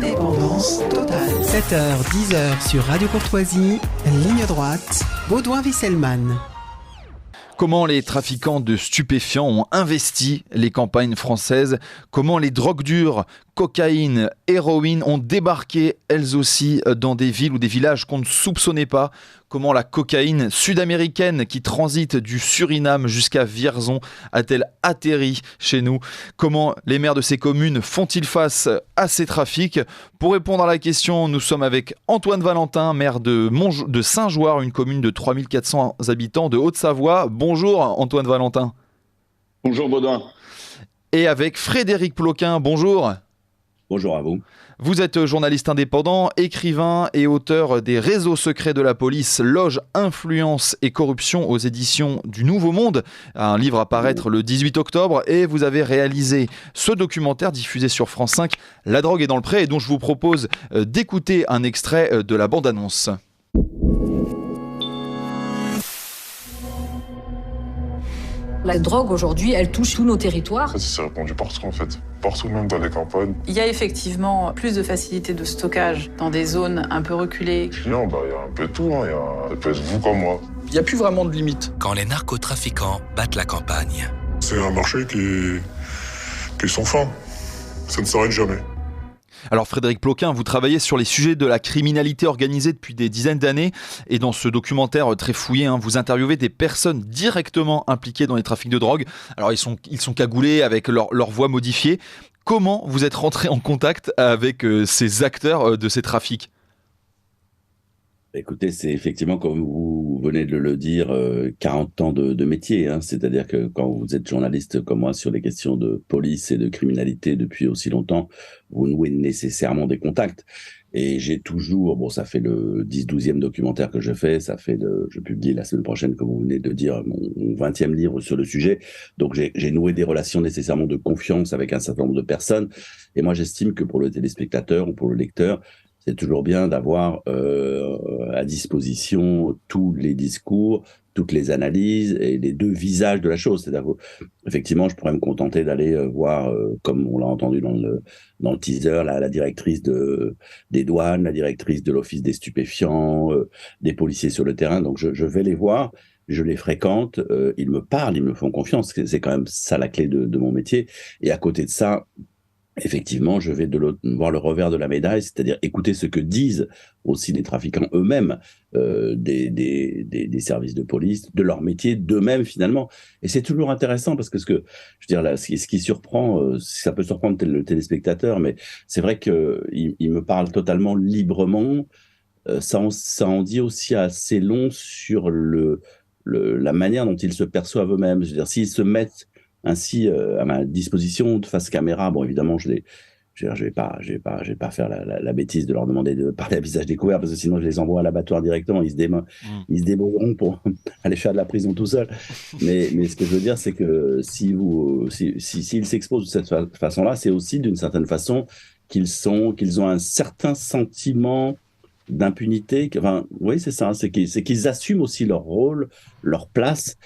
Indépendance totale. 7h, 10h sur Radio Courtoisie, ligne droite, Baudouin-Wesselmann. Comment les trafiquants de stupéfiants ont investi les campagnes françaises? Comment les drogues dures, cocaïne, héroïne ont débarqué elles aussi dans des villes ou des villages qu'on ne soupçonnait pas? Comment la cocaïne sud-américaine qui transite du Suriname jusqu'à Vierzon a-t-elle atterri chez nous? Comment les maires de ces communes font-ils face à ces trafics? Pour répondre à la question, nous sommes avec Antoine Valentin, maire de Saint-Joire, une commune de 3400 habitants de Haute-Savoie. Bonjour Antoine Valentin. Bonjour Baudouin. Et avec Frédéric Ploquin, bonjour. Bonjour à vous. Vous êtes journaliste indépendant, écrivain et auteur des Réseaux secrets de la police, loge, influence et corruption aux éditions du Nouveau Monde, un livre à paraître le 18 octobre, et vous avez réalisé ce documentaire diffusé sur France 5, La drogue est dans le pré, et dont je vous propose d'écouter un extrait de la bande-annonce. La drogue, aujourd'hui, elle touche tous nos territoires. C'est répandu partout, en fait. Partout, même dans les campagnes. Il y a effectivement plus de facilité de stockage dans des zones un peu reculées. Clients, il y a un peu de tout. Ça peut être vous comme moi. Il n'y a plus vraiment de limite. Quand les narcotrafiquants battent la campagne. C'est un marché qui est sans fin. Ça ne s'arrête jamais. Alors Frédéric Ploquin, vous travaillez sur les sujets de la criminalité organisée depuis des dizaines d'années, et dans ce documentaire très fouillé, vous interviewez des personnes directement impliquées dans les trafics de drogue. Alors ils sont cagoulés avec leur voix modifiée. Comment vous êtes rentré en contact avec ces acteurs de ces trafics ? Écoutez, c'est effectivement, comme vous venez de le dire, 40 ans de métier. C'est-à-dire que quand vous êtes journaliste comme moi sur les questions de police et de criminalité depuis aussi longtemps, vous nouez nécessairement des contacts. Et j'ai toujours, ça fait le 10-12e documentaire que je fais, je publie la semaine prochaine, comme vous venez de dire, mon 20e livre sur le sujet. Donc j'ai noué des relations nécessairement de confiance avec un certain nombre de personnes. Et moi, j'estime que pour le téléspectateur ou pour le lecteur, c'est toujours bien d'avoir à disposition tous les discours, toutes les analyses et les deux visages de la chose. C'est-à-dire, effectivement, je pourrais me contenter d'aller voir, comme on l'a entendu dans le teaser, la directrice des douanes, la directrice de l'office des stupéfiants, des policiers sur le terrain. Donc, je vais les voir, je les fréquente, ils me parlent, ils me font confiance. C'est quand même ça la clé de mon métier. Et à côté de ça, effectivement, je vais voir le revers de la médaille, c'est-à-dire écouter ce que disent aussi les trafiquants eux-mêmes des services de police, de leur métier, d'eux-mêmes finalement. Et c'est toujours intéressant parce que ce qui surprend, ça peut surprendre le téléspectateur, mais c'est vrai qu'ils me parlent totalement librement. Ça en dit aussi assez long sur la manière dont ils se perçoivent eux-mêmes. Je veux dire, s'ils se mettent ainsi à ma disposition de face caméra, évidemment, je vais pas faire la bêtise de leur demander de parler à visage découvert parce que sinon je les envoie à l'abattoir directement. Ils se débrouilleront pour aller faire de la prison tout seuls. Mais ce que je veux dire, c'est que s'ils s'exposent de cette façon-là, c'est aussi d'une certaine façon qu'ils ont un certain sentiment d'impunité. Oui, c'est ça. C'est qu'ils assument aussi leur rôle, leur place,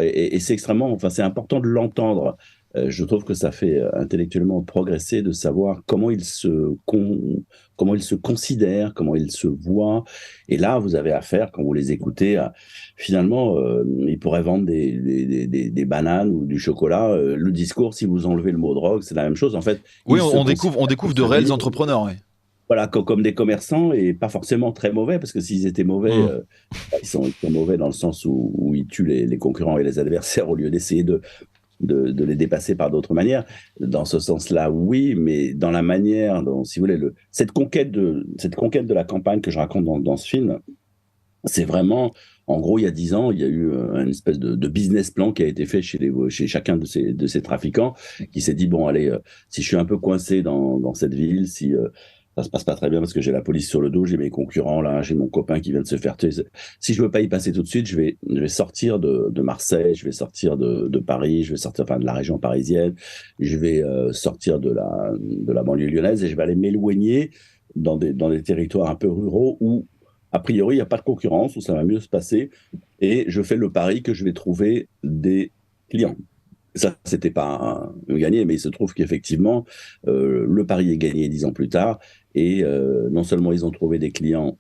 et c'est c'est important de l'entendre. Je trouve que ça fait intellectuellement progresser de savoir comment ils se considèrent, comment ils se voient. Et là, vous avez affaire, quand vous les écoutez, finalement, ils pourraient vendre des bananes ou du chocolat. Le discours, si vous enlevez le mot drogue, c'est la même chose. En fait, oui, on découvre de réels entrepreneurs. Oui. Voilà, comme des commerçants, et pas forcément très mauvais, parce que s'ils étaient mauvais, ils sont mauvais dans le sens où ils tuent les concurrents et les adversaires au lieu d'essayer de les dépasser par d'autres manières. Dans ce sens-là, oui, mais dans la manière dont, si vous voulez, cette conquête de la campagne que je raconte dans ce film, c'est vraiment, en gros, il y a 10 ans, il y a eu une espèce de business plan qui a été fait chez chacun de ces trafiquants, qui s'est dit, bon, allez, si je suis un peu coincé dans cette ville, si ça se passe pas très bien parce que j'ai la police sur le dos, j'ai mes concurrents là, j'ai mon copain qui vient de se faire tuer. Si je veux pas y passer tout de suite, je vais sortir de Marseille, je vais sortir de Paris, je vais sortir de la région parisienne, je vais sortir de la banlieue lyonnaise et je vais aller m'éloigner dans des territoires un peu ruraux où a priori il y a pas de concurrence, où ça va mieux se passer, et je fais le pari que je vais trouver des clients. Ça, c'était pas gagné, mais il se trouve qu'effectivement, le pari est gagné 10 ans plus tard, et non seulement ils ont trouvé des clients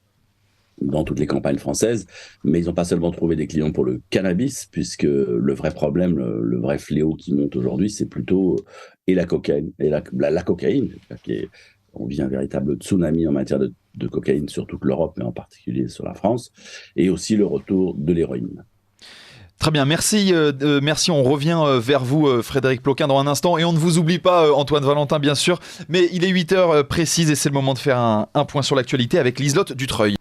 dans toutes les campagnes françaises, mais ils n'ont pas seulement trouvé des clients pour le cannabis, puisque le vrai problème, le vrai fléau qui monte aujourd'hui, c'est plutôt et la cocaïne, et la cocaïne, on vit un véritable tsunami en matière de cocaïne sur toute l'Europe, mais en particulier sur la France, et aussi le retour de l'héroïne. Très bien, merci. On revient vers vous, Frédéric Ploquin, dans un instant. Et on ne vous oublie pas, Antoine Valentin, bien sûr. Mais il est 8h précise et c'est le moment de faire un point sur l'actualité avec Liselotte Dutreuil.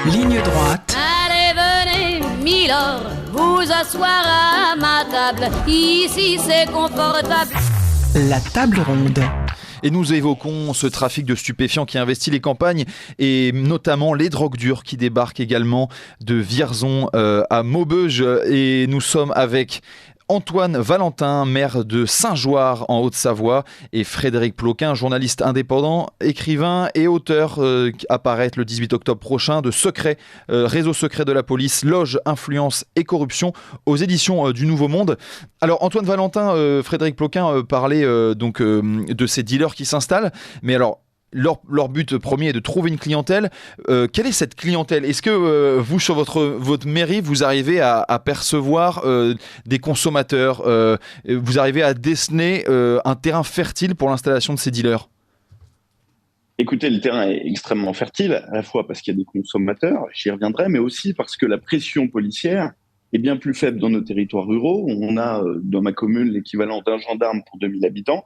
Ligne droite. Allez, venez, Milord, vous asseoir à ma table. Ici, c'est confortable. La table ronde. Et nous évoquons ce trafic de stupéfiants qui investit les campagnes et notamment les drogues dures qui débarquent également de Vierzon à Maubeuge. Et nous sommes avec Antoine Valentin, maire de Saint-Joire en Haute-Savoie, et Frédéric Ploquin, journaliste indépendant, écrivain et auteur, apparaît le 18 octobre prochain de Secret, réseau secret de la police, loge, influence et corruption aux éditions du Nouveau Monde. Alors Antoine Valentin, Frédéric Ploquin parlait de ces dealers qui s'installent, mais alors leur but premier est de trouver une clientèle. Quelle est cette clientèle ? Est-ce que vous, sur votre mairie, vous arrivez à percevoir des consommateurs, vous arrivez à déceler un terrain fertile pour l'installation de ces dealers ? Écoutez, le terrain est extrêmement fertile, à la fois parce qu'il y a des consommateurs, j'y reviendrai, mais aussi parce que la pression policière est bien plus faible dans nos territoires ruraux. On a, dans ma commune, l'équivalent d'un gendarme pour 2000 habitants,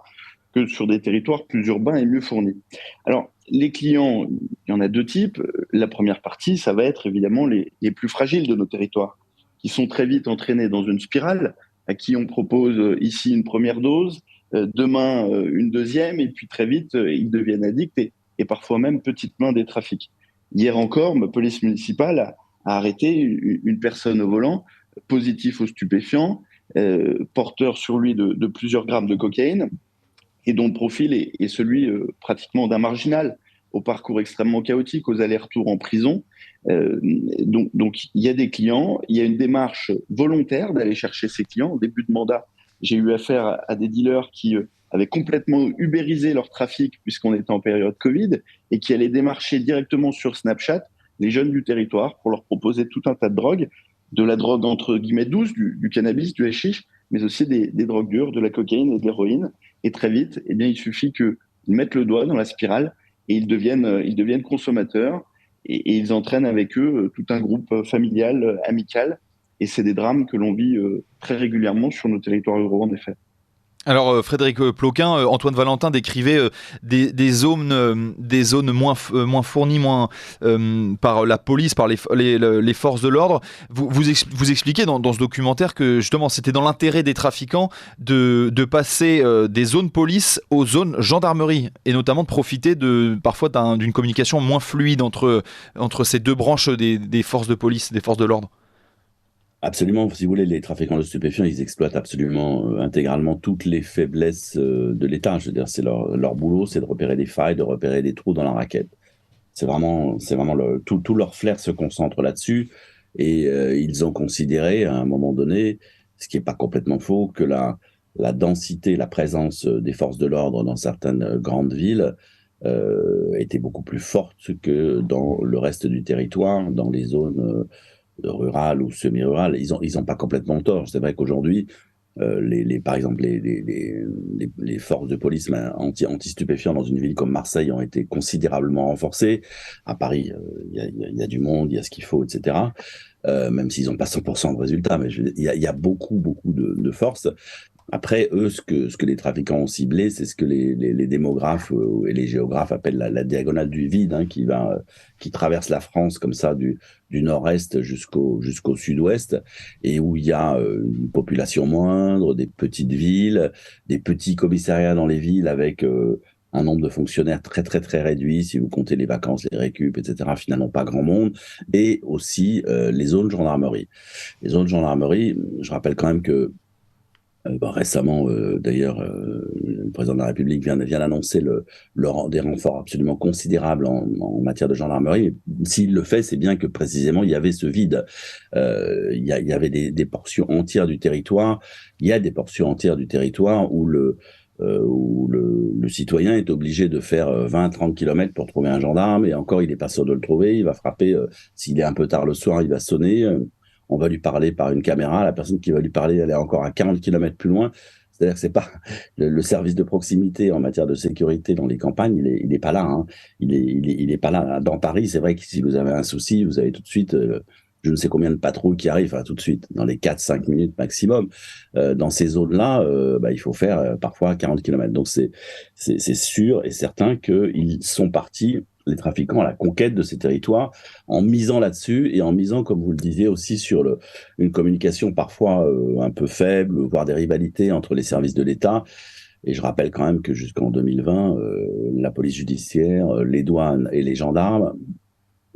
que sur des territoires plus urbains et mieux fournis. Alors, les clients, il y en a deux types. La première partie, ça va être évidemment les plus fragiles de nos territoires, qui sont très vite entraînés dans une spirale, à qui on propose ici une première dose, demain une deuxième, et puis très vite, ils deviennent addicts et parfois même petite main des trafics. Hier encore, ma police municipale a arrêté une personne au volant, positif aux stupéfiants, porteur sur lui de plusieurs grammes de cocaïne, et dont le profil est celui pratiquement d'un marginal, au parcours extrêmement chaotique, aux allers-retours en prison. Donc, il y a des clients, il y a une démarche volontaire d'aller chercher ces clients. Au début de mandat, j'ai eu affaire à des dealers qui avaient complètement ubérisé leur trafic, puisqu'on était en période Covid, et qui allaient démarcher directement sur Snapchat les jeunes du territoire pour leur proposer tout un tas de drogues, de la drogue entre guillemets douce, du cannabis, du hashish, mais aussi des drogues dures, de la cocaïne et de l'héroïne. Et très vite, eh bien, il suffit qu'ils mettent le doigt dans la spirale et ils deviennent consommateurs et ils entraînent avec eux tout un groupe familial, amical. Et c'est des drames que l'on vit très régulièrement sur nos territoires ruraux, en effet. Alors Frédéric Ploquin, Antoine Valentin décrivait des zones moins fournies, par la police, par les forces de l'ordre. Vous expliquez dans ce documentaire que justement c'était dans l'intérêt des trafiquants de passer des zones police aux zones gendarmerie, et notamment de profiter parfois d'une communication moins fluide entre ces deux branches des forces de police, des forces de l'ordre. Absolument, si vous voulez, les trafiquants de stupéfiants, ils exploitent absolument intégralement toutes les faiblesses de l'État. Je veux dire, c'est leur boulot, c'est de repérer des failles, de repérer des trous dans la raquette. C'est vraiment tout leur flair se concentre là-dessus. Et ils ont considéré à un moment donné, ce qui n'est pas complètement faux, que la densité, la présence des forces de l'ordre dans certaines grandes villes était beaucoup plus forte que dans le reste du territoire, dans les zones rurales ou semi-rurales. Ils ont pas complètement tort. C'est vrai qu'aujourd'hui, par exemple, les forces de police anti-stupéfiants dans une ville comme Marseille ont été considérablement renforcées. À Paris, il y a du monde, il y a ce qu'il faut, etc. Même s'ils n'ont pas 100% de résultats, mais il y a beaucoup de forces. Après, eux, ce que les trafiquants ont ciblé, c'est ce que les démographes et les géographes appellent la diagonale du vide, hein, qui traverse la France comme ça du nord-est jusqu'au sud-ouest, et où il y a une population moindre, des petites villes, des petits commissariats dans les villes avec un nombre de fonctionnaires très très très réduit, si vous comptez les vacances, les récup, etc. Finalement, pas grand monde, et aussi les zones gendarmerie. Les zones gendarmerie, je rappelle quand même que Récemment, d'ailleurs, le président de la République vient d'annoncer des renforts absolument considérables en matière de gendarmerie. S'il le fait, c'est bien que précisément il y avait ce vide. Il y avait des portions entières du territoire. Il y a des portions entières du territoire où le citoyen est obligé de faire 20-30 kilomètres pour trouver un gendarme, et encore, il n'est pas sûr de le trouver. Il va frapper, s'il est un peu tard le soir, il va sonner. On va lui parler par une caméra. La personne qui va lui parler, elle est encore à 40 kilomètres plus loin. C'est-à-dire que c'est pas le service de proximité en matière de sécurité dans les campagnes, il est pas là. Hein. Il est pas là. Dans Paris, c'est vrai que si vous avez un souci, vous avez tout de suite je ne sais combien de patrouilles qui arrivent, tout de suite, dans les 4-5 minutes maximum. Dans ces zones-là, il faut faire parfois 40 kilomètres. Donc c'est sûr et certain qu'ils sont partis, les trafiquants, à la conquête de ces territoires, en misant là-dessus et en misant, comme vous le disiez, aussi sur une communication parfois un peu faible, voire des rivalités entre les services de l'État. Et je rappelle quand même que jusqu'en 2020, la police judiciaire, les douanes et les gendarmes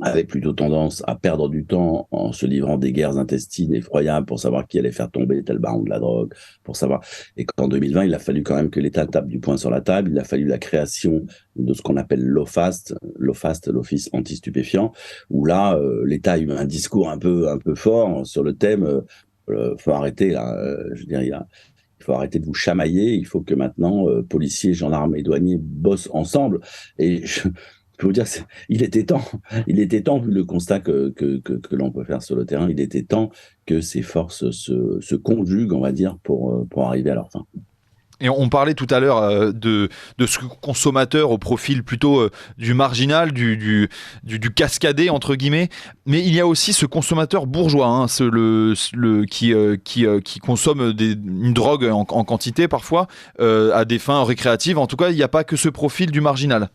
avaient plutôt tendance à perdre du temps en se livrant des guerres intestines effroyables pour savoir qui allait faire tomber tel baron de la drogue, pour savoir. Et qu'en 2020, il a fallu quand même que l'État tape du poing sur la table. Il a fallu la création de ce qu'on appelle l'OFAST, l'Office anti-stupéfiant, où là, l'État a eu un discours un peu fort sur le thème. Faut arrêter là. Je veux dire, il faut arrêter de vous chamailler. Il faut que maintenant, policiers, gendarmes et douaniers bossent ensemble. Et je peux vous dire, il était temps, vu le constat que l'on peut faire sur le terrain, il était temps que ces forces se conjuguent, on va dire, pour arriver à leur fin. Et on parlait tout à l'heure de ce consommateur au profil plutôt du marginal, du cascadé entre guillemets, mais il y a aussi ce consommateur bourgeois, hein, qui consomme une drogue en quantité parfois à des fins récréatives. En tout cas, il n'y a pas que ce profil du marginal.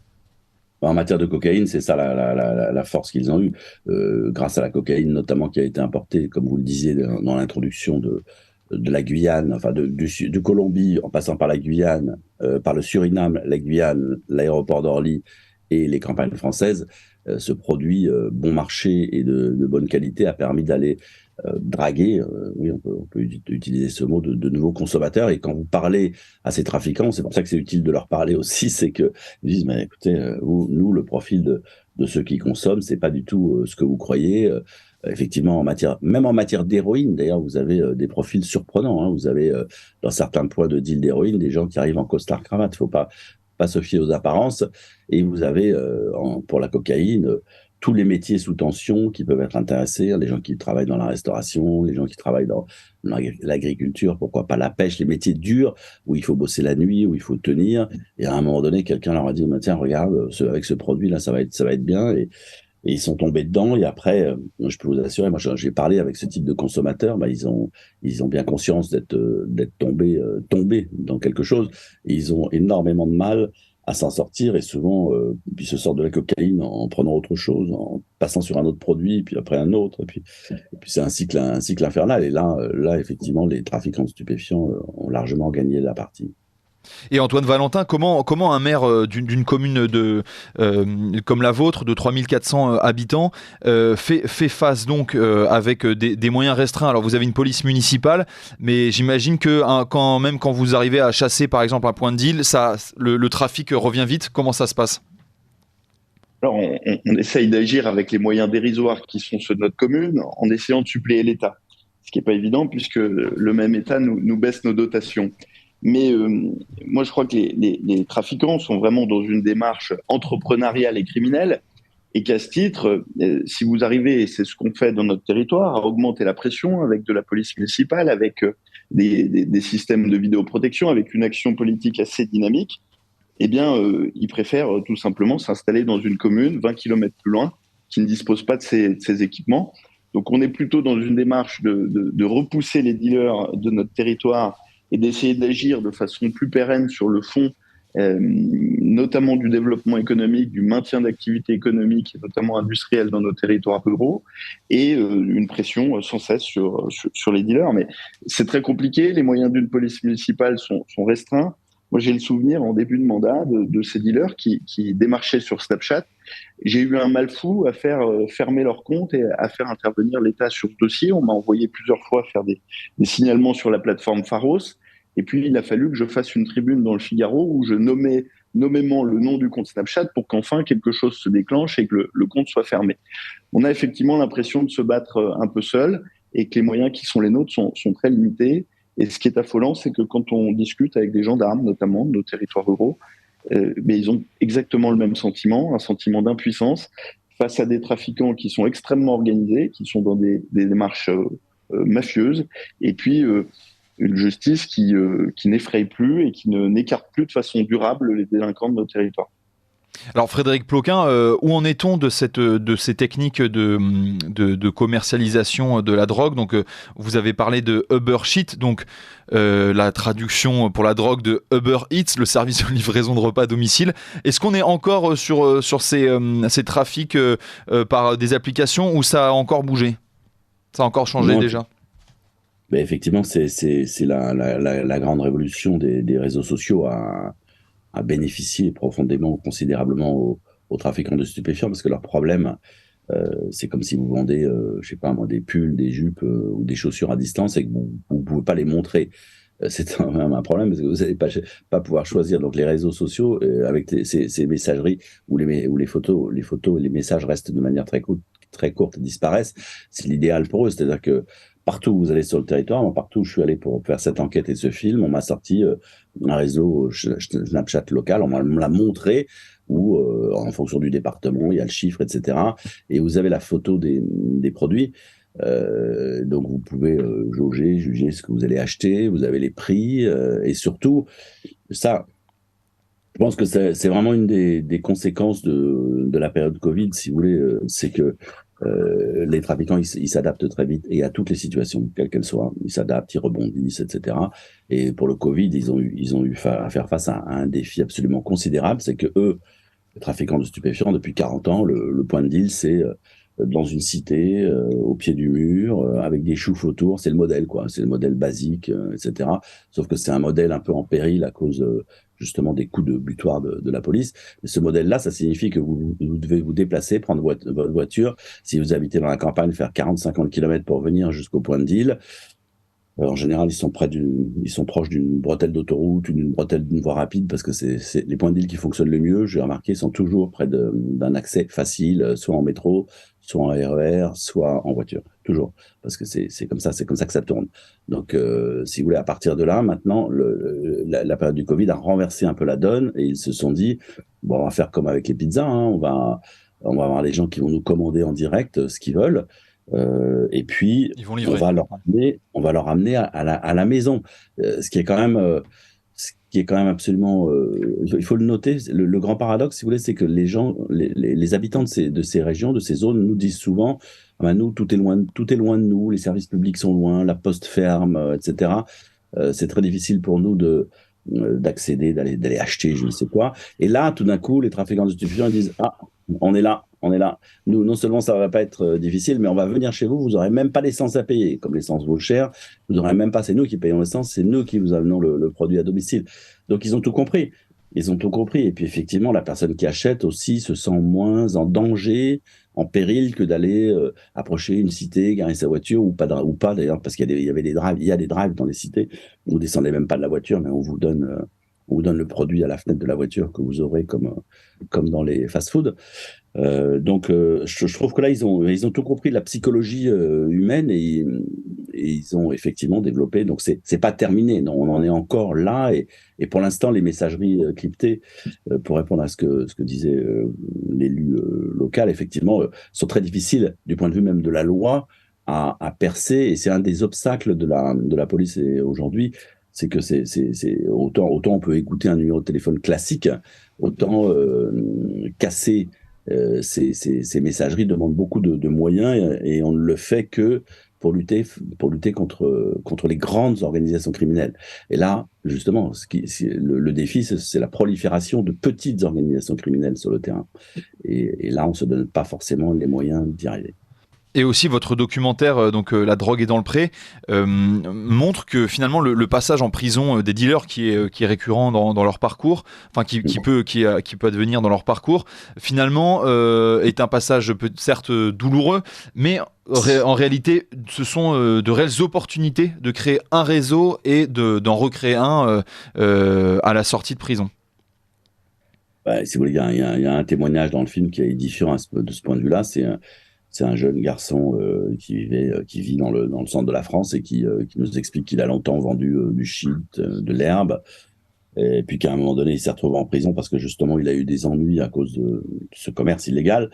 En matière de cocaïne, c'est ça la force qu'ils ont eue, grâce à la cocaïne notamment qui a été importée, comme vous le disiez dans l'introduction de la Guyane, enfin de Colombie, en passant par la Guyane, par le Suriname, la Guyane, l'aéroport d'Orly et les campagnes françaises. Ce produit bon marché et de bonne qualité a permis d'aller draguer, oui, on peut utiliser ce mot, de nouveaux consommateurs. Et quand vous parlez à ces trafiquants, c'est pour ça que c'est utile de leur parler aussi, c'est qu'ils disent, mais écoutez, nous, le profil de ceux qui consomment, c'est pas du tout ce que vous croyez. Effectivement, même en matière d'héroïne, d'ailleurs, vous avez des profils surprenants. Hein. Vous avez, dans certains points de deal d'héroïne, des gens qui arrivent en costard-cravate. Faut pas se fier aux apparences. Et vous avez, pour la cocaïne, tous les métiers sous tension qui peuvent être intéressés, les gens qui travaillent dans la restauration, les gens qui travaillent dans l'agriculture, pourquoi pas la pêche, les métiers durs où il faut bosser la nuit, où il faut tenir. Et à un moment donné, quelqu'un leur a dit, tiens, regarde, avec ce produit-là, ça va être bien. Et ils sont tombés dedans. Et après, je peux vous assurer, moi, j'ai parlé avec ce type de consommateurs, ils ont bien conscience d'être tombés dans quelque chose. Et ils ont énormément de mal à s'en sortir, et souvent, ils se sortent de la cocaïne en prenant autre chose, en passant sur un autre produit, puis après un autre, et puis c'est un cycle infernal. Et là, effectivement, les trafiquants de stupéfiants ont largement gagné la partie. Et Antoine Valentin, comment un maire d'une commune comme la vôtre, de 3400 habitants, fait face donc avec des moyens restreints? Alors vous avez une police municipale, mais j'imagine que quand vous arrivez à chasser par exemple un point de deal, le trafic revient vite. Comment ça se passe? Alors on essaye d'agir avec les moyens dérisoires qui sont ceux de notre commune, en essayant de suppléer l'État. Ce qui n'est pas évident puisque le même État nous baisse nos dotations. Mais moi, je crois que les trafiquants sont vraiment dans une démarche entrepreneuriale et criminelle, et qu'à ce titre, si vous arrivez, et c'est ce qu'on fait dans notre territoire, à augmenter la pression avec de la police municipale, avec des systèmes de vidéoprotection, avec une action politique assez dynamique, eh bien, ils préfèrent tout simplement s'installer dans une commune 20 km plus loin, qui ne dispose pas de ces équipements. Donc, on est plutôt dans une démarche de repousser les dealers de notre territoire et d'essayer d'agir de façon plus pérenne sur le fond, notamment du développement économique, du maintien d'activités économiques, notamment industrielles dans nos territoires ruraux, et une pression sans cesse sur les dealers. Mais c'est très compliqué, les moyens d'une police municipale sont restreints. Moi, j'ai le souvenir, en début de mandat, de ces dealers qui démarchaient sur Snapchat. J'ai eu un mal fou à faire fermer leur compte et à faire intervenir l'État sur ce dossier. On m'a envoyé plusieurs fois faire des signalements sur la plateforme Pharos. Et puis, il a fallu que je fasse une tribune dans le Figaro où je nommais nommément le nom du compte Snapchat pour qu'enfin quelque chose se déclenche et que le compte soit fermé. On a effectivement l'impression de se battre un peu seul et que les moyens qui sont les nôtres sont très limités. Et ce qui est affolant, c'est que quand on discute avec des gendarmes, notamment de nos territoires ruraux, mais ils ont exactement le même sentiment, un sentiment d'impuissance face à des trafiquants qui sont extrêmement organisés, qui sont dans des démarches mafieuses, et puis une justice qui n'effraie plus et qui n'écarte plus de façon durable les délinquants de nos territoires. Alors Frédéric Ploquin, où en est-on de ces techniques de commercialisation de la drogue ? Donc vous avez parlé de Uber Sheet, donc la traduction pour la drogue de Uber Eats, le service de livraison de repas à domicile. Est-ce qu'on est encore sur ces trafics par des applications ou ça a encore bougé ? Ça a encore changé déjà ? Mais effectivement, c'est la grande révolution des réseaux sociaux à bénéficier profondément, considérablement aux trafiquants de stupéfiants, parce que leur problème, c'est comme si vous vendez, je sais pas moi, des pulls, des jupes ou des chaussures à distance et que vous pouvez pas les montrer. C'est un problème parce que vous n'allez pas pouvoir choisir. Donc les réseaux sociaux, avec ces messageries où les photos et les messages restent de manière très courte et disparaissent, c'est l'idéal pour eux. C'est-à-dire que partout où vous allez sur le territoire, moi, partout où je suis allé pour faire cette enquête et ce film, on m'a sorti un réseau Snapchat local, on me l'a montré, où en fonction du département, il y a le chiffre, etc. Et vous avez la photo des produits. Donc vous pouvez jauger, juger ce que vous allez acheter, vous avez les prix, et surtout, ça, je pense que c'est vraiment une des conséquences de la période Covid, si vous voulez, c'est que les trafiquants, ils s'adaptent très vite et à toutes les situations, quelles qu'elles soient. Ils s'adaptent, ils rebondissent, etc. Et pour le Covid, ils ont eu à faire face à un défi absolument considérable. C'est que eux, les trafiquants de stupéfiants, depuis 40 ans, le point de deal, c'est dans une cité, au pied du mur, avec des choufs autour. C'est le modèle, quoi. C'est le modèle basique, etc. Sauf que c'est un modèle un peu en péril à cause justement des coups de butoir de la police. Mais ce modèle-là, ça signifie que vous devez vous déplacer, prendre votre voiture. Si vous habitez dans la campagne, faire 40-50 km pour venir jusqu'au point de deal. En général, ils sont proches d'une bretelle d'autoroute, d'une bretelle d'une voie rapide, parce que c'est les points de deal qui fonctionnent le mieux. J'ai remarqué, sont toujours près d'un accès facile, soit en métro, soit en RER, soit en voiture. Toujours. Parce que c'est comme ça que ça tourne. Donc, si vous voulez, à partir de là, maintenant, la période du Covid a renversé un peu la donne et ils se sont dit, bon, on va faire comme avec les pizzas, hein, on va avoir des gens qui vont nous commander en direct ce qu'ils veulent. Et puis on va leur amener à la maison, ce qui est quand même absolument il faut le noter. Le grand paradoxe, si vous voulez, c'est que les gens, les habitants de ces régions, de ces zones, nous disent souvent nous, tout est loin de nous, les services publics sont loin, la poste ferme, etc. C'est très difficile pour nous d'accéder, d'aller acheter je ne sais quoi. Et là, tout d'un coup, les trafiquants de stupéfiants disent on est là. Nous, non seulement ça va pas être difficile, mais on va venir chez vous, vous aurez même pas l'essence à payer. Comme l'essence vaut cher, vous aurez même pas, c'est nous qui payons l'essence, c'est nous qui vous amenons le produit à domicile. Donc ils ont tout compris. Et puis effectivement, la personne qui achète aussi se sent moins en danger, en péril que d'aller approcher une cité, garer sa voiture ou pas d'ailleurs, parce qu'il y a des drives dans les cités. Vous descendez même pas de la voiture, mais on vous donne le produit à la fenêtre de la voiture que vous aurez comme dans les fast-food. Donc, je trouve que là, ils ont tout compris de la psychologie humaine et ils ont effectivement développé. Donc, c'est pas terminé. Non, on en est encore là et pour l'instant, les messageries cryptées, pour répondre à ce que disait l'élu local, effectivement, sont très difficiles du point de vue même de la loi à percer. Et c'est un des obstacles de la police aujourd'hui. C'est que autant on peut écouter un numéro de téléphone classique, autant casser ces messageries demande beaucoup de moyens et on ne le fait que pour lutter contre les grandes organisations criminelles. Et là, justement, le défi, c'est la prolifération de petites organisations criminelles sur le terrain. Et là, on se donne pas forcément les moyens d'y arriver. Et aussi votre documentaire, La drogue est dans le pré, montre que finalement le passage en prison des dealers qui est récurrent dans leur parcours, enfin qui peut advenir dans leur parcours, finalement est un passage certes douloureux, mais en réalité ce sont de réelles opportunités de créer un réseau et d'en recréer un à la sortie de prison. Si vous voulez, il y a un témoignage dans le film qui est édifiant de ce point de vue-là. C'est un jeune garçon qui vit dans le centre de la France et qui nous explique qu'il a longtemps vendu du shit, de l'herbe, et puis qu'à un moment donné, il s'est retrouvé en prison parce que justement, il a eu des ennuis à cause de ce commerce illégal,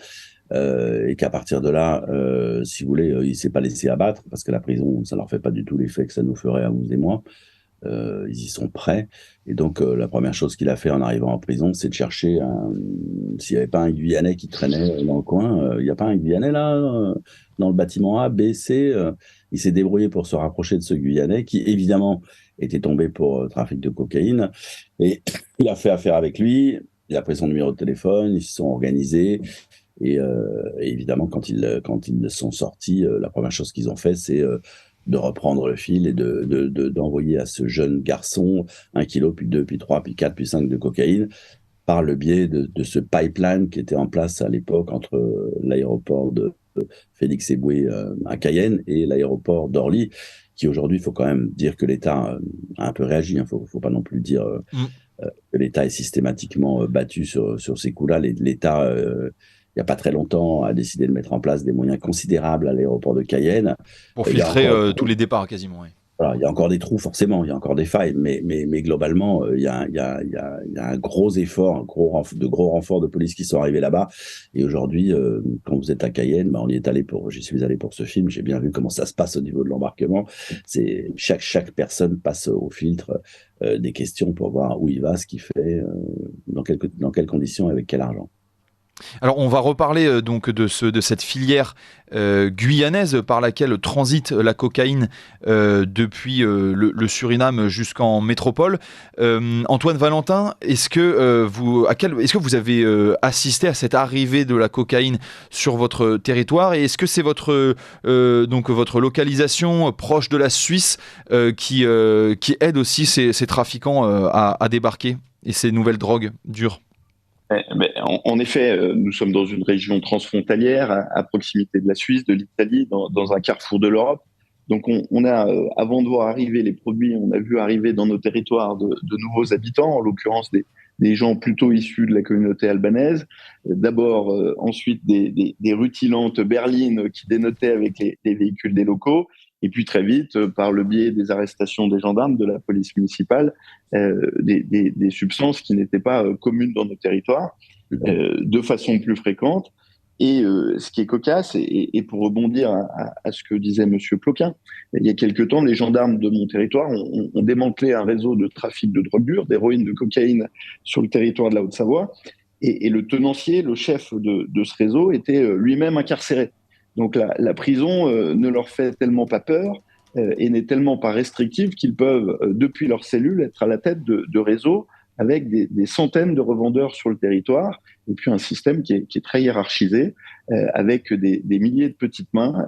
et qu'à partir de là, si vous voulez, il s'est pas laissé abattre parce que la prison, ça leur fait pas du tout l'effet que ça nous ferait à vous et moi. Ils y sont prêts. Et donc, la première chose qu'il a fait en arrivant en prison, c'est de chercher s'il n'y avait pas un Guyanais qui traînait dans le coin. Il n'y a pas un Guyanais là, dans le bâtiment A, B, C. Il s'est débrouillé pour se rapprocher de ce Guyanais qui, évidemment, était tombé pour trafic de cocaïne. Et il a fait affaire avec lui. Il a pris son numéro de téléphone. Ils se sont organisés. Et évidemment, quand ils sont sortis, la première chose qu'ils ont fait, c'est de reprendre le fil et d'envoyer à ce jeune garçon 1 kilo, puis 2, puis 3, puis 4, puis 5 de cocaïne par le biais de ce pipeline qui était en place à l'époque entre l'aéroport de Félix Éboué à Cayenne et l'aéroport d'Orly, qui aujourd'hui, il faut quand même dire que l'État a un peu réagi. Il ne faut pas non plus dire que l'État est systématiquement battu sur ces coups-là. L'État... il n'y a pas très longtemps, a décidé de mettre en place des moyens considérables à l'aéroport de Cayenne. Pour filtrer tous les départs, quasiment. Oui. Voilà, il y a encore des trous, forcément, il y a encore des failles, mais globalement, il y a un gros effort, de gros renforts de police qui sont arrivés là-bas. Et aujourd'hui, quand vous êtes à Cayenne, j'y suis allé pour ce film, j'ai bien vu comment ça se passe au niveau de l'embarquement. C'est chaque personne passe au filtre des questions pour voir où il va, ce qu'il fait, dans quelles conditions, avec quel argent. Alors on va reparler donc de cette filière guyanaise par laquelle transite la cocaïne depuis le Suriname jusqu'en métropole. Antoine Valentin, est-ce que vous avez assisté à cette arrivée de la cocaïne sur votre territoire, et est-ce que c'est votre localisation proche de la Suisse qui aide aussi ces trafiquants à débarquer, et ces nouvelles drogues dures? En effet, nous sommes dans une région transfrontalière, à proximité de la Suisse, de l'Italie, dans un carrefour de l'Europe. Donc on a, avant de voir arriver les produits, on a vu arriver dans nos territoires de nouveaux habitants, en l'occurrence des gens plutôt issus de la communauté albanaise. D'abord, ensuite des rutilantes berlines qui dénotaient avec les véhicules des locaux. Et puis très vite, par le biais des arrestations des gendarmes, de la police municipale, des substances qui n'étaient pas communes dans nos territoires, de façon plus fréquente. Et ce qui est cocasse, et pour rebondir à ce que disait Monsieur Ploquin, il y a quelque temps, les gendarmes de mon territoire ont démantelé un réseau de trafic de drogue dure, d'héroïne, de cocaïne sur le territoire de la Haute-Savoie. Et le tenancier, le chef de ce réseau, était lui-même incarcéré. Donc la prison ne leur fait tellement pas peur et n'est tellement pas restrictive qu'ils peuvent, depuis leur cellule, être à la tête de réseaux avec des centaines de revendeurs sur le territoire, et puis un système qui est très hiérarchisé, avec des milliers de petites mains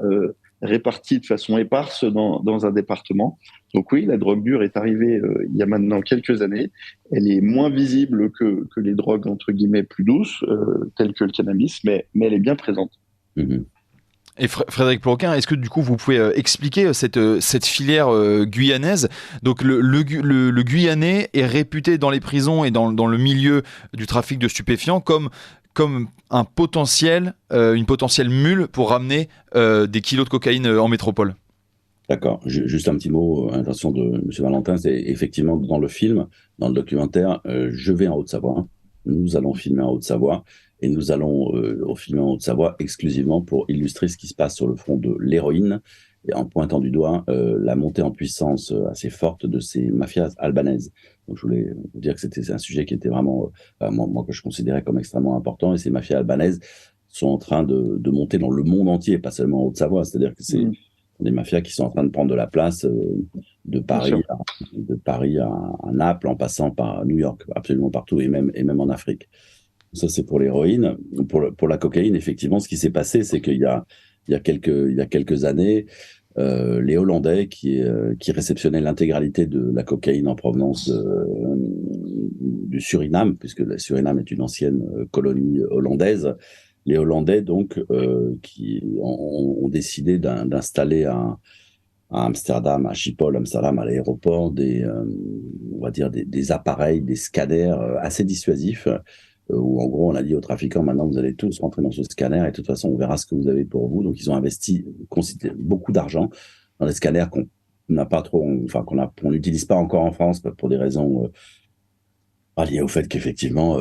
réparties de façon éparse dans un département. Donc oui, la drogue dure est arrivée il y a maintenant quelques années. Elle est moins visible que les drogues entre guillemets plus douces, telles que le cannabis, mais elle est bien présente. Mmh. Et Frédéric Ploquin, est-ce que du coup vous pouvez expliquer cette filière guyanaise? Donc le Guyanais est réputé dans les prisons et dans le milieu du trafic de stupéfiants comme une potentielle mule pour ramener des kilos de cocaïne en métropole. D'accord. Juste un petit mot à l'intention de M. Valentin. C'est effectivement dans le film, dans le documentaire, je vais en Haute-Savoie. Nous allons filmer en Haute-Savoie. Et nous allons filmer en Haute-Savoie exclusivement pour illustrer ce qui se passe sur le front de l'héroïne, et en pointant du doigt la montée en puissance assez forte de ces mafias albanaises. Donc je voulais vous dire que c'est un sujet qui était vraiment, moi que je considérais comme extrêmement important, et ces mafias albanaises sont en train de monter dans le monde entier, pas seulement en Haute-Savoie. C'est-à-dire que c'est des mafias qui sont en train de prendre de la place de Paris à Naples, en passant par New York, absolument partout, et même en Afrique. Ça, c'est pour l'héroïne. Pour la cocaïne, effectivement, ce qui s'est passé, c'est qu'il y a il y a quelques années, les Hollandais qui réceptionnaient l'intégralité de la cocaïne en provenance du Suriname, puisque le Suriname est une ancienne colonie hollandaise. Les Hollandais, donc, qui ont décidé d'installer à Amsterdam, à Schiphol, Amsterdam, à l'aéroport, on va dire des appareils, des scanners assez dissuasifs, où en gros on a dit aux trafiquants, maintenant vous allez tous rentrer dans ce scanner et de toute façon on verra ce que vous avez pour vous. Donc ils ont investi beaucoup d'argent dans des scanners qu'on n'utilise pas encore en France pour des raisons liées au fait qu'effectivement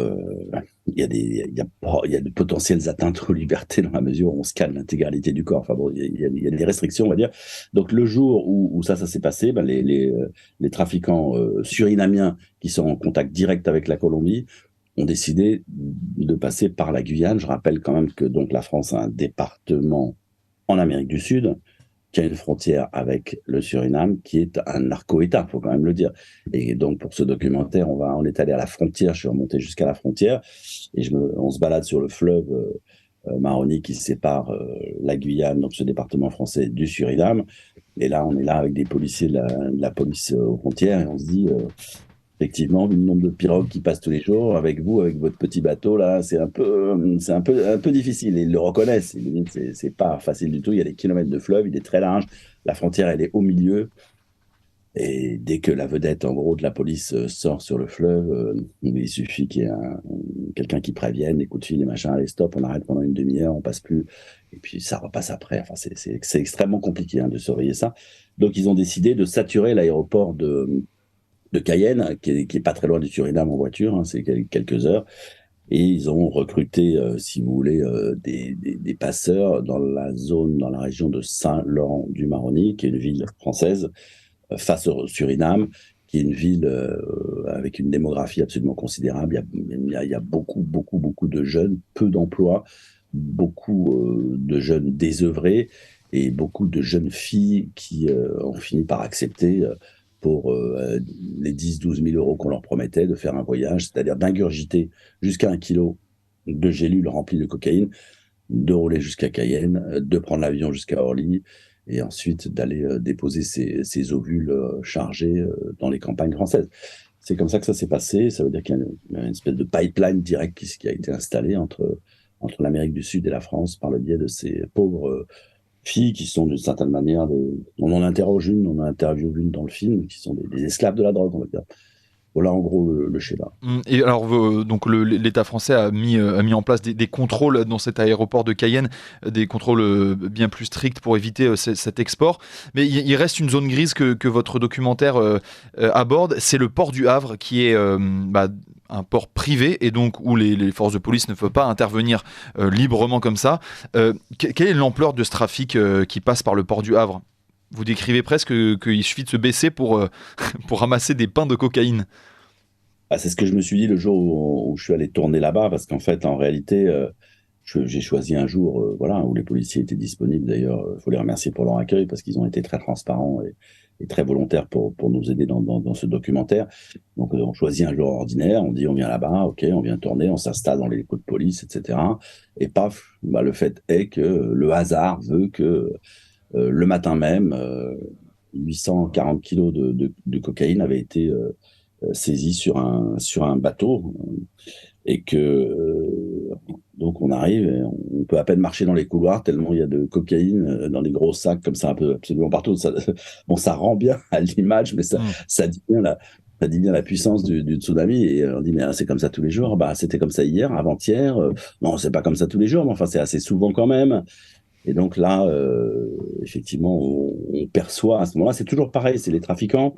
il y a de potentielles atteintes aux libertés dans la mesure où on scanne l'intégralité du corps. Enfin bon, il y a des restrictions, on va dire. Donc le jour où ça s'est passé, les trafiquants surinamiens qui sont en contact direct avec la Colombie ont décidé de passer par la Guyane. Je rappelle quand même que donc la France a un département en Amérique du Sud qui a une frontière avec le Suriname, qui est un narco-État, faut quand même le dire. Et donc pour ce documentaire, on est allé à la frontière, je suis remonté jusqu'à la frontière, et on se balade sur le fleuve Maroni qui sépare la Guyane, donc ce département français, du Suriname. Et là, on est là avec des policiers de la police aux frontières, et on se dit... effectivement, vu le nombre de pirogues qui passent tous les jours, avec votre petit bateau, là, c'est un peu difficile. Ils le reconnaissent. Ils disent, c'est pas facile du tout. Il y a des kilomètres de fleuve, il est très large. La frontière, elle est au milieu. Et dès que la vedette, en gros, de la police sort sur le fleuve, il suffit qu'il y ait quelqu'un qui prévienne, des coups de fil, des machins, allez, stop, on arrête pendant une demi-heure, on passe plus. Et puis, ça repasse après. Enfin, c'est extrêmement compliqué de surveiller ça. Donc, ils ont décidé de saturer l'aéroport de Cayenne, qui est pas très loin du Suriname en voiture, c'est quelques heures, et ils ont recruté, si vous voulez, des passeurs dans la région de Saint-Laurent-du-Maroni, qui est une ville française, face au Suriname, qui est une ville avec une démographie absolument considérable. Il y a beaucoup de jeunes, peu d'emplois, beaucoup de jeunes désœuvrés, et beaucoup de jeunes filles qui ont fini par accepter pour les 10-12 000 euros qu'on leur promettait de faire un voyage, c'est-à-dire d'ingurgiter jusqu'à 1 kilo de gélules remplies de cocaïne, de rouler jusqu'à Cayenne, de prendre l'avion jusqu'à Orly, et ensuite d'aller déposer ces ovules chargés dans les campagnes françaises. C'est comme ça que ça s'est passé. Ça veut dire qu'il y a une espèce de pipeline direct qui a été installé entre l'Amérique du Sud et la France par le biais de ces pauvres filles qui sont d'une certaine manière on en interroge une, on en interviewe une dans le film, qui sont des esclaves de la drogue, on va dire. Voilà en gros le schéma. Et alors donc l'État français a mis en place des contrôles dans cet aéroport de Cayenne, des contrôles bien plus stricts pour éviter cet export. Mais il reste une zone grise que votre documentaire aborde, c'est le port du Havre qui est un port privé et donc où les forces de police ne peuvent pas intervenir librement comme ça. Quelle est l'ampleur de ce trafic qui passe par le port du Havre ? Vous décrivez presque qu'il suffit de se baisser pour ramasser des pains de cocaïne. C'est ce que je me suis dit le jour où je suis allé tourner là-bas, parce qu'en fait, en réalité, j'ai choisi un jour où les policiers étaient disponibles. D'ailleurs, il faut les remercier pour leur accueil, parce qu'ils ont été très transparents et très volontaires pour nous aider dans ce documentaire. Donc, on choisit un jour ordinaire, on dit on vient là-bas, ok, on vient tourner, on s'installe dans les locaux de police, etc. Et paf, le fait est que le hasard veut que le matin même, 840 kilos de cocaïne avaient été saisis sur un bateau, et que donc on arrive, et on peut à peine marcher dans les couloirs tellement il y a de cocaïne dans des gros sacs comme ça un peu absolument partout. Ça rend bien à l'image, mais ça dit bien la puissance du tsunami. Et on dit mais c'est comme ça tous les jours. C'était comme ça hier, avant-hier. Non, c'est pas comme ça tous les jours, mais enfin c'est assez souvent quand même. Et donc là, effectivement, on perçoit à ce moment-là, c'est toujours pareil, c'est les trafiquants.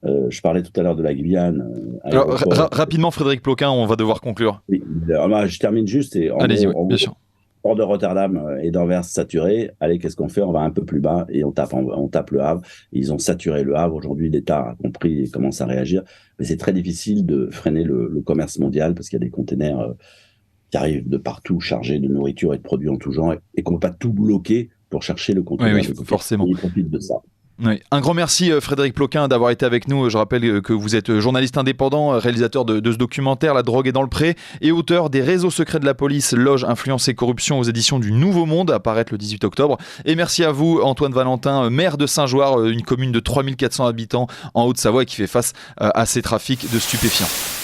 Je parlais tout à l'heure de la Guyane. Alors, rapidement, Frédéric Ploquin, on va devoir conclure. Oui, je termine juste. Allez-y, bien sûr. Port de Rotterdam et d'Anvers saturé. Allez, qu'est-ce qu'on fait ? On va un peu plus bas et on tape le Havre. Ils ont saturé le Havre. Aujourd'hui, l'État a compris et commence à réagir. Mais c'est très difficile de freiner le commerce mondial, parce qu'il y a des containers qui arrivent de partout, chargés de nourriture et de produits en tout genre, et qu'on ne peut pas tout bloquer pour chercher le conteneur. Oui, forcément. Ils profitent de ça. Oui. Un grand merci Frédéric Ploquin d'avoir été avec nous. Je rappelle que vous êtes journaliste indépendant, réalisateur de ce documentaire La drogue est dans le pré et auteur des Réseaux secrets de la police, loge, influence et corruption aux éditions du Nouveau Monde, à paraître le 18 octobre. Et merci à vous Antoine Valentin, maire de Saint-Joire, une commune de 3400 habitants en Haute-Savoie qui fait face à ces trafics de stupéfiants.